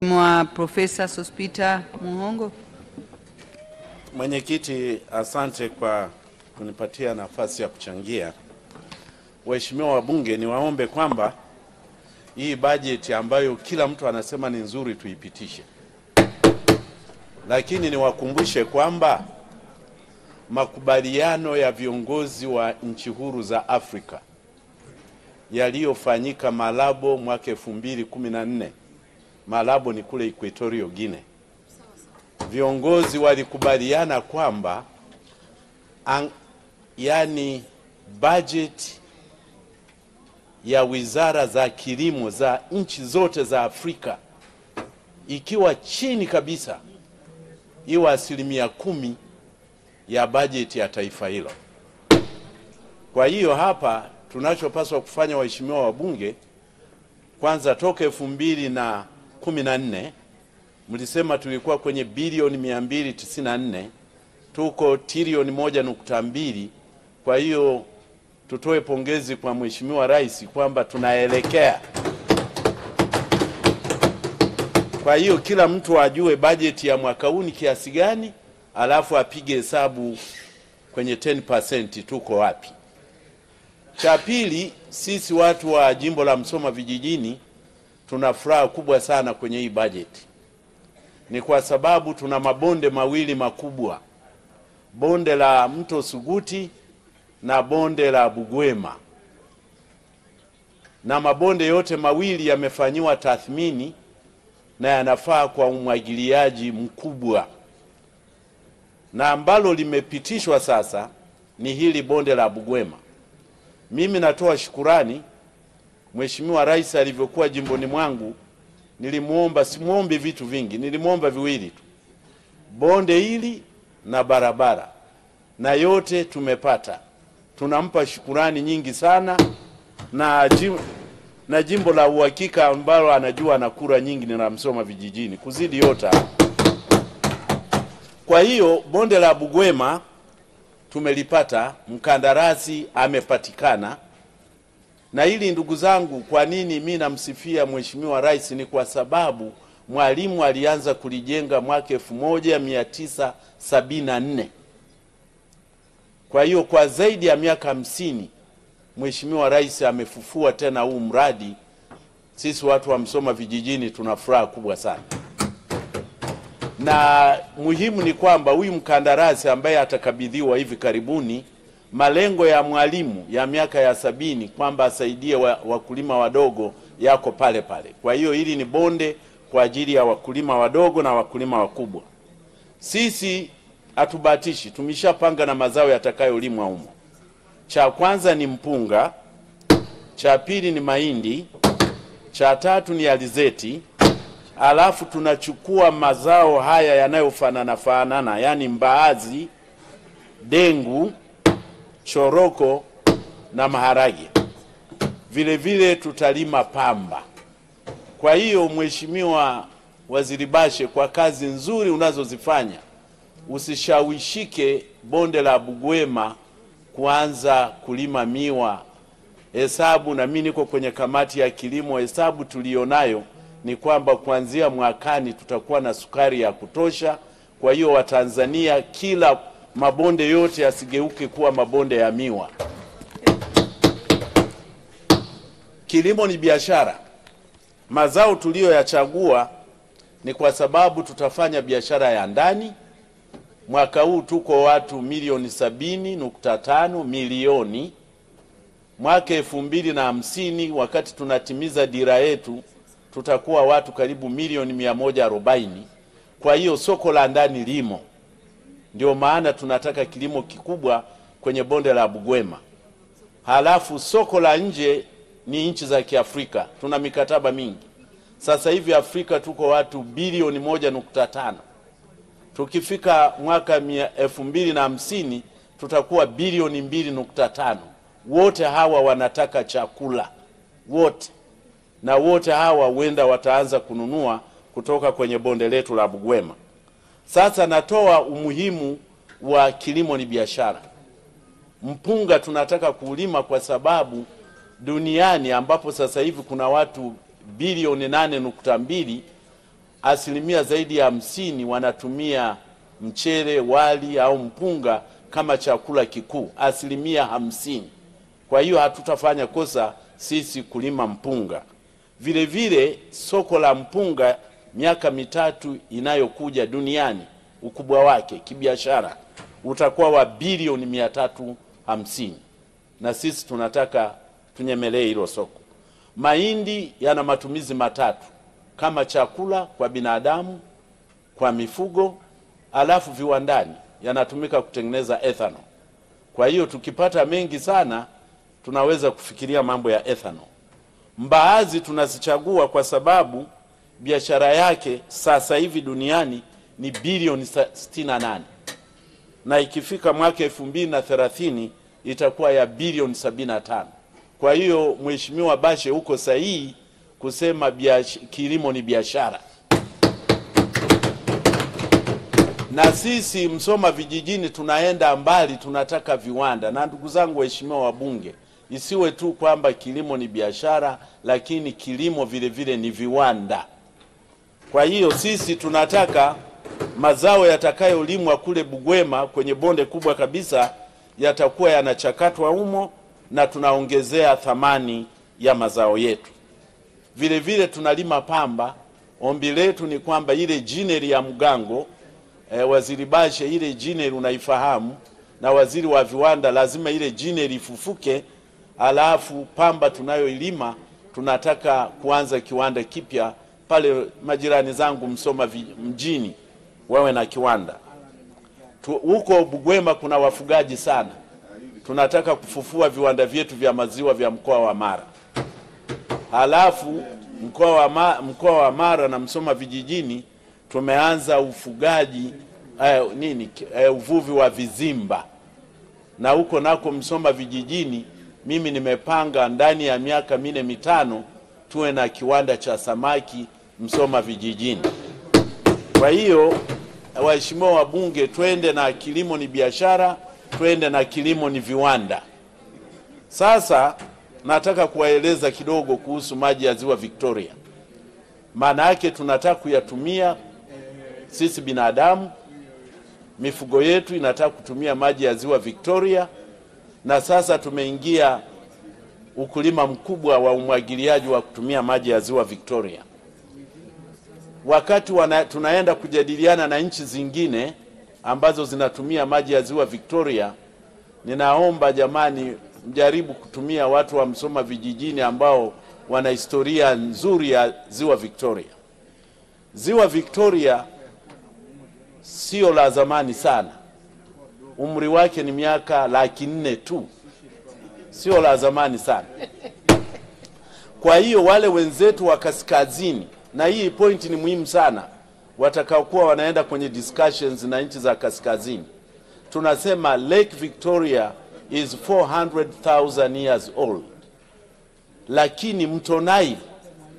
Mwa Profesa Sospeter Muhongo. Mwenyekiti, asante kwa kunipatia nafasi ya kuchangia. Waheshimiwa wabunge, niwaombe kwamba hii bajeti ambayo kila mtu anasema ni nzuri tuipitishe. Lakini niwakumbushe kwamba makubaliano ya viongozi wa nchi huru za Afrika yaliyofanyika Malabo mwaka 2014. Malabo ni kule Equatorial Guinea. Viongozi walikubaliana kwamba yani budget ya wizara za kilimo za nchi zote za Afrika ikiwa chini kabisa iwe 10% ya budget ya taifa hilo. Kwa hiyo hapa tunachopaswa kufanya, waheshimiwa wabunge, kwanza toka 2014 mlisema tulikuwa kwenye bilioni 294, tuko trilioni 1.2. Kwa hiyo tutoe pongezi kwa Mheshimiwa Rais kwamba tunaelekea. Kwa hiyo kila mtu ajue bajeti ya mwaka huu ni kiasi gani, alafu apige hesabu kwenye 10% tuko wapi. Cha pili, sisi watu wa jimbo la Msoma vijijini tuna furaha kubwa sana kwenye hii bajeti. Ni kwa sababu tuna mabonde mawili makubwa, bonde la Mto Suguti na bonde la Bugwema, na mabonde yote mawili yamefanyiwa tathmini na yanafaa kwa umwagiliaji mkubwa, na ambalo limepitishwa sasa ni hili bonde la Bugwema. Mimi natoa shukurani Mheshimiwa Rais alivyokuwa jimboni mwangu, nilimuomba, simuombi vitu vingi, nilimuomba viwili tu, bonde hili na barabara, na yote tumepata. Tunampa shukurani nyingi sana, na jimbo la uhakika ambalo anajua na kura nyingi ni la Msoma vijijini kuzidi yote. Kwa hiyo bonde la Bugwema tumelipata, mkandarasi amepatikana. Na hili ndugu zangu, kwa nini mimi namsifia Mheshimiwa Rais, ni kwa sababu Mwalimu alianza kulijenga mwaka 1974. Kwa hiyo kwa zaidi ya miaka 50 Mheshimiwa Rais amefufua tena huu mradi. Sisi watu wa Msoma vijijini tuna furaha kubwa sana. Na muhimu ni kwamba huyu mkandarasi ambaye atakabidhiwa hivi karibuni, malengo ya Mwalimu ya miaka ya 70 kwamba asaidie wakulima wadogo yako pale pale. Kwa hiyo hili ni bonde kwa ajili ya wakulima wadogo na wakulima wakubwa. Sisi hatubatishi, tumeshapanga na mazao yatakayolimwa humo. Cha kwanza ni mpunga, cha pili ni mahindi, cha tatu ni alizeti, alafu tunachukua mazao haya yanayofanana yani mbaazi, dengu, choroko na maharage. Vile vile tutalima pamba. Kwa hiyo Mheshimiwa Waziri Bashe, kwa kazi nzuri unazozifanya, usishawishike bonde la Bugwema kuanza kulima miwa. Hesabu, na mimi niko kwenye kamati ya kilimo, hesabu tulionayo ni kwamba kuanzia mwakani tutakuwa na sukari ya kutosha. Kwa hiyo Watanzania, kila mabonde yote yasigeuke kuwa mabonde ya miwa. Kilimo ni biashara. Mazao tuliyoyachagua ni kwa sababu tutafanya biashara ya ndani. Mwaka huu tuko watu milioni 70.5 milioni. Mwaka 2050 wakati tunatimiza dira yetu tutakuwa watu karibu milioni 140. Kwa hiyo soko la ndani limo. Ndio maana tunataka kilimo kikubwa kwenye bonde la Bugwema. Halafu soko la nje ni nchi za Kiafrika. Tuna mikataba mingi. Sasa hivi Afrika tuko watu bilioni 1.5. Tukifika mwaka 2050 tutakuwa bilioni 2.5. Wote hawa wanataka chakula. Wote. Na wote hawa huenda wataanza kununua kutoka kwenye bonde letu la Bugwema. Sasa natoa umuhimu wa kilimo ni biashara. Mpunga tunataka kulima kwa sababu duniani ambapo sasa hivi kuna watu bilioni 8.2, asilimia zaidi ya 50 wanatumia mchele, wali au mpunga kama chakula kikuu, asilimia 50. Kwa hiyo hatutafanya kosa sisi kulima mpunga. Vile vile soko la mpunga miaka mitatu inayokuja duniani, ukubwa wake kibiashara utakuwa wa bilioni 350, na sisi tunataka tunyemelee hilo soko. Mahindi yana matumizi matatu, kama chakula kwa binadamu, kwa mifugo, alafu viwandani yanatumika kutengeneza ethanol. Kwa hiyo tukipata mengi sana tunaweza kufikiria mambo ya ethanol. Mbaazi tunazichagua kwa sababu biashara yake sasa hivi duniani ni bilioni 68, na ikifika mwaka 2030 itakuwa ya bilioni 75. Kwa hiyo Mheshimiwa Bashe huko sahihi kusema kilimo ni biashara. Na sisi Msoma vijijini tunaenda mbali, tunataka viwanda. Na ndugu zangu waheshimiwa wabunge, isiwe tu kwamba kilimo ni biashara, lakini kilimo vile vile ni viwanda. Kwa hiyo sisi tunataka mazao yatakayolimwa kule Bugwema kwenye bonde kubwa kabisa yatakuwa yanachakatwa humo, na tunaongezea thamani ya mazao yetu. Vile vile tunalima pamba. Ombi letu ni kwamba ile jineri ya Mgango, Waziri Bashe, ile jineri unaifahamu, na waziri wa viwanda, lazima ile jineri ifufuke. Alafu pamba tunayoilima tunataka kuanza kiwanda kipya pale majirani zangu Msoma mjini wawe na kiwanda. Huko Bugwema kuna wafugaji sana, tunataka kufufua viwanda vyetu vya maziwa vya mkoa wa Mara. Halafu mkoa wa Mara na Msoma vijijini tumeanza ufugaji uvuvi wa vizimba, na huko nako Msoma vijijini mimi nimepanga ndani ya miaka 4-5 tuwe na kiwanda cha samaki Msoma vijijini. Kwa hiyo waheshimiwa wabunge, twende na kilimo ni biashara, twende na kilimo ni viwanda. Sasa nataka kuwaeleza kidogo kuhusu maji ya Ziwa Victoria. Maana yake tunataka kuyatumia sisi binadamu, mifugo yetu inataka kutumia maji ya Ziwa Victoria, na sasa tumeingia ukulima mkubwa wa umwagiliaji wa kutumia maji ya Ziwa Victoria. Wakati tunaenda kujadiliana na nchi zingine ambazo zinatumia maji ya Ziwa Victoria, ninaomba jamani mjaribu kutumia watu wa Msoma vijijini ambao wana historia nzuri ya Ziwa Victoria. Ziwa Victoria sio la zamani sana. Umri wake ni miaka 400 tu. Sio la zamani sana. Kwa hiyo wale wenzetu wa kaskazini, na hii point ni muhimu sana, watakaokuwa wanaenda kwenye discussions na nchi za kaskazini, tunasema Lake Victoria is 400,000 years old. Lakini mto Nile,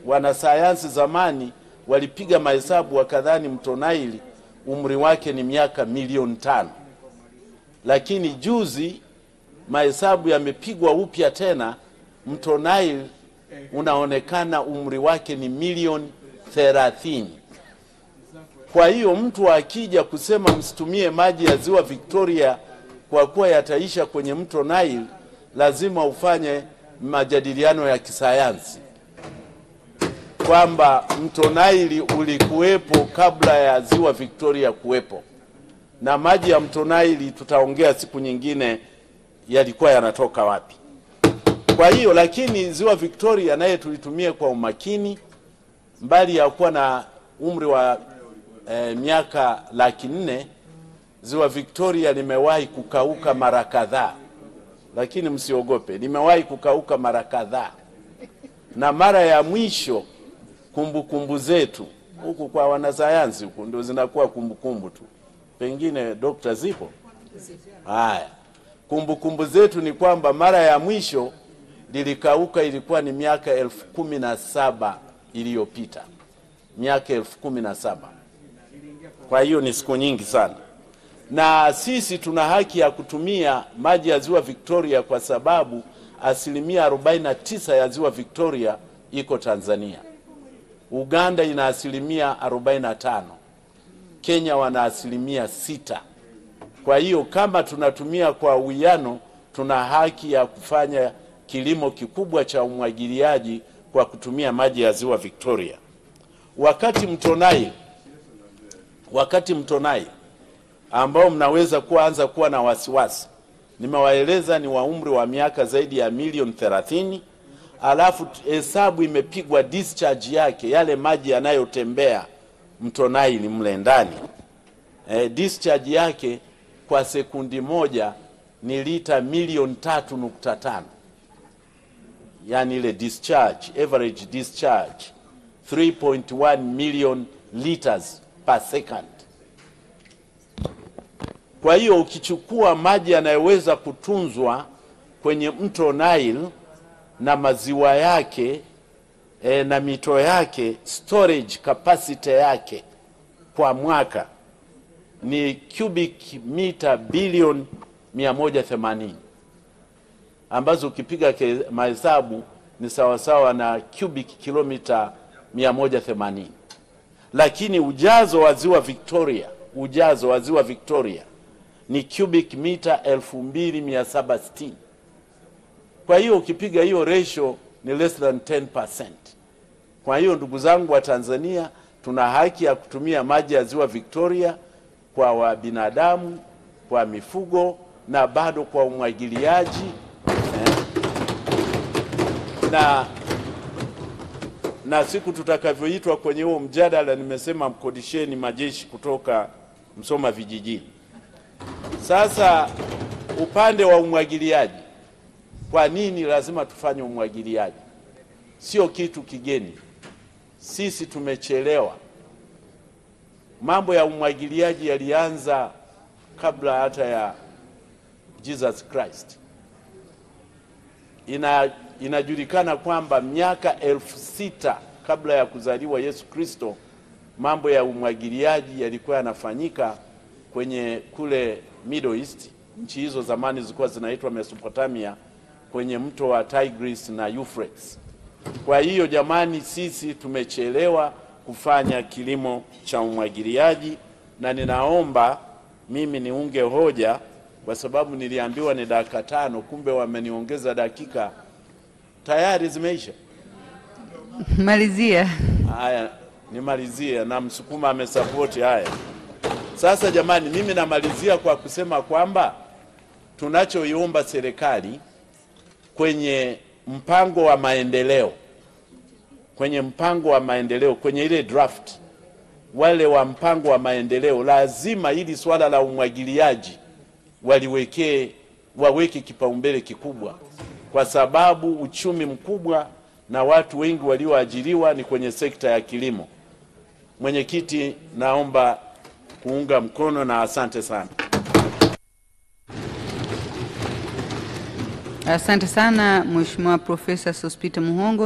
wanasayansi zamani walipiga mahesabu wakadhani mto Nile umri wake ni miaka 500,000. Lakini juzi mahesabu yamepigwa upya tena, mto Nile unaonekana umri wake ni 1,030,000. Kwa hiyo mtu akija kusema msitumie maji ya Ziwa Victoria kwa kuwa yataisha kwenye mto Nile, lazima ufanye majadiliano ya kisayansi kwamba mto Nile ulikuwepo kabla ya Ziwa Victoria kuwepo, na maji ya mto Nile tutaongea siku nyingine yalikuwa yanatoka wapi. Kwa hiyo lakini Ziwa Victoria naye tulitumie kwa umakini, mbali ya kuwa na umri wa miaka 400,000. Ziwa Victoria limewahi kukauka mara kadhaa, lakini msiogope, limewahi kukauka mara kadhaa. Na mara ya mwisho kumbukumbu zetu huku kwa wanasayansi huku ndio zinakuwa kumbukumbu tu, pengine dokta zipo. Haya, kumbukumbu zetu ni kwamba mara ya mwisho lilikauka ilikuwa ni miaka 17,000 iliyopita, miaka 17,000. Kwa hiyo ni siku nyingi sana. Na sisi tuna haki ya kutumia maji ya Ziwa Victoria kwa sababu 49% ya Ziwa Victoria iko Tanzania. Uganda ina asilimia 45, Kenya wana asilimia 6. Kwa hiyo kama tunatumia kwa uwiano, tuna haki ya kufanya kilimo kikubwa cha umwagiliaji kwa kutumia maji ya Ziwa Victoria. Wakati mto Nile ambao mnaweza kuanza kuwa na wasiwasi, nimewaeleza ni wa umri wa miaka zaidi ya milioni 30, alafu hesabu imepigwa discharge yake, yale maji yanayotembea mto Nile mle ndani. Discharge yake kwa sekundi moja ni lita milioni 3.5. Yani ile discharge, average discharge 3.1 million liters per second. Kwa hiyo ukichukua maji yanayoweza kutunzwa kwenye mto Nile na maziwa yake na mito yake, storage capacity yake kwa mwaka ni cubic mita bilioni 180, ambazo ukipiga mahesabu ni sawasawa na cubic kilomita 180. Lakini ujazo wa Ziwa Victoria ni cubic mita 2760. Kwa hiyo ukipiga hiyo ratio ni less than 10%. Kwa hiyo ndugu zangu wa Tanzania, tuna haki ya kutumia maji ya Ziwa Victoria kwa binadamu, kwa mifugo na bado kwa umwagiliaji. Na siku tutakavyoitwa kwenye huo mjadala, nimesema mkodisheni majeshi kutoka Msoma vijijini. Sasa upande wa umwagiliaji, kwa nini lazima tufanye umwagiliaji? Sio kitu kigeni. Sisi tumechelewa. Mambo ya umwagiliaji yalianza kabla hata ya Jesus Christ. Inajulikana kwamba miaka 6000 kabla ya kuzaliwa Yesu Kristo, mambo ya umwagiliaji yalikuwa yanafanyika kwenye kule Middle East. Nchi hizo zamani zilikuwa zinaitwa Mesopotamia, kwenye mto wa Tigris na Euphrates. Kwa hiyo jamani, sisi tumechelewa kufanya kilimo cha umwagiliaji, na ninaomba mimi niunge hoja, kwa sababu niliambiwa ni dakika 5, kumbe wameniongeza dakika, tayari zimeisha. Malizia. Haya, nimalizie, na Msukuma amesupport haya. Sasa jamani, mimi namalizia kwa kusema kwamba tunachoiomba serikali kwenye mpango wa maendeleo, kwenye ile draft wale wa mpango wa maendeleo, lazima hili swala la umwagiliaji waweke kipaumbele kikubwa, kwa sababu uchumi mkubwa na watu wengi walioajiriwa ni kwenye sekta ya kilimo. Mwenyekiti, naomba kuunga mkono na asante sana. Asante sana Mheshimiwa Profesa Sospeter Muhongo.